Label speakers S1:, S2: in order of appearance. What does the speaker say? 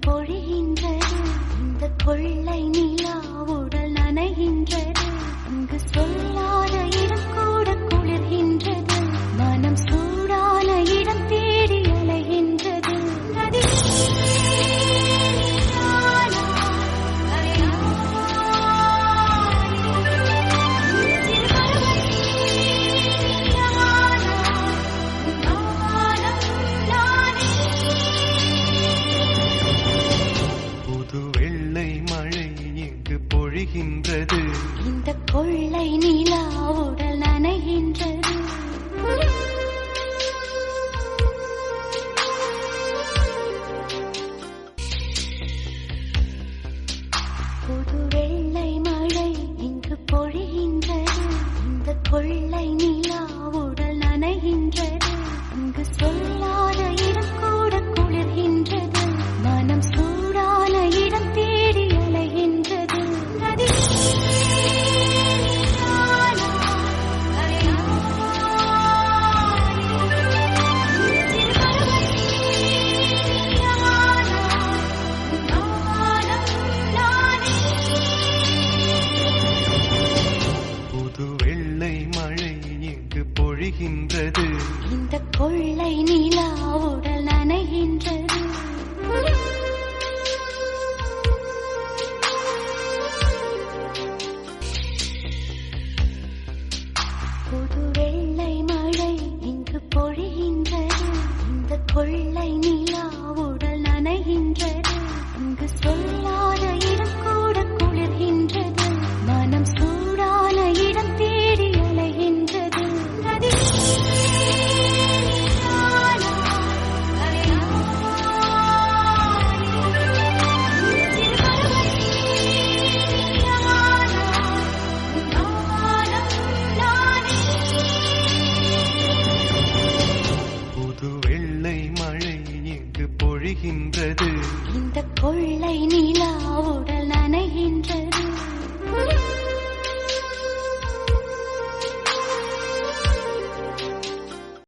S1: பொழிகின்றது இந்த கொள்ளை நிலா உடல் நனைகின்றது இங்கு சொல்லாத இடம் கூட குளிர்கின்றது மனம் சூடான இடம் தேடி அலைகின்றது
S2: பொழிகின்றது
S1: இந்த கொள்ளை நிலா உடல் நனைகின்றது புது வெள்ளை மழை இங்கு பொழிகின்றது இந்த கொள்ளை நிலா உடல் நனைகின்றது இங்கு சொல்லாத இடம் கூட குளிர்கின்றது மனம் சூடான இடம் தேடி அலைகின்றது
S2: புது வெள்ளை மழை இங்கு பொழிகின்றது
S1: இந்த கொள்ளை நிலா உடல் நனைகின்றது புது வெள்ளை மழை இங்கு பொழிகின்றது இந்த கொள்ளை நிலா உடல் நனைகின்றது இங்கு சொல்லாத